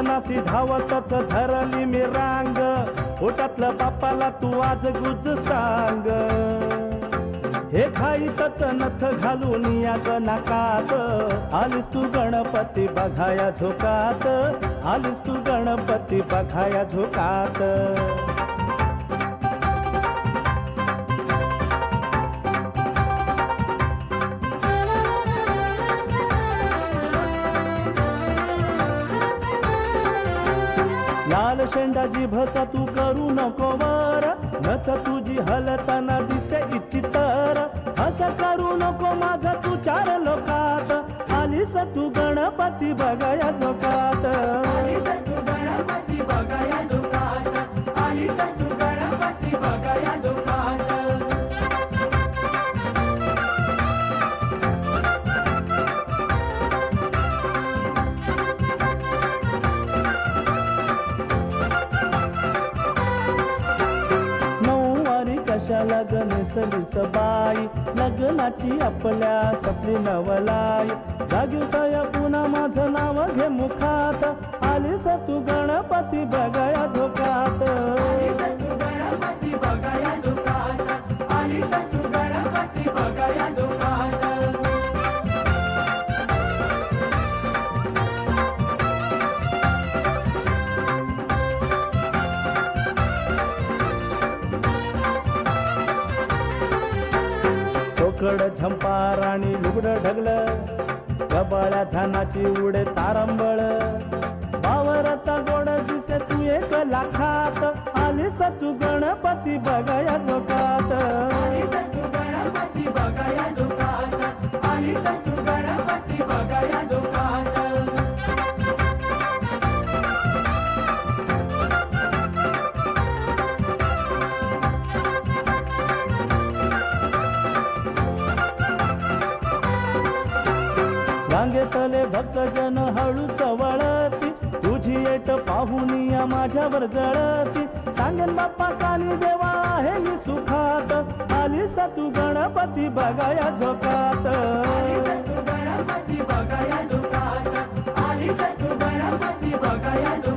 दर्शनासी धावतच धरली मी रांग, पोटातलं बापाला तू आज गुज सांग। हे खाईतच नथ घालून या नाकात, आलीस तू गणपती बघाया झोकात, आलीस तू गणपती बघाया झोकात। लाल शेंडा जिभचा तू करू नको वर, नथ तुझी हलताना दिसे इच्छितर। असं करू नको माझा तू चार लोकात, आलीस तू गणपती बघाया झोकात, आलीस तू गणपती बघाया झोकात, आलीस तू गणपती बघाया झोकात। कशाला गणेशलीस बाई, लग्नाची आपल्या सपली नवलाई। जागीवसाया पुन्हा माझं नाव घे मुखात, आलीस तू गणपती बघाया झोकात, आलीस तू गणपती बघाया झोकात, आलीस तू गणपती बघाया झोकात। कोकड झंपार आणि लुगड ढगलं, गबाळ्या धानाची उडे तारंबळ। बावरता गोड दिसे तू एक लाखात, आलीस तू गणपती बघाया झोकात, आलीस तू गणपती बघाया झोकात, आलीस तू गणपती बघाया झोकात। रांगेतले भक्तजन हळूच वळती, तुझी येट पाहुनिया माझ्यावर जळती। सांगेन बाप्पा काली देवा आहे मी सुखात, आलीस तू गणपती बघाया झोकात, आलीस तू गणपती बघाया झोकात, आलीस तू गणपती बघाया झोकात।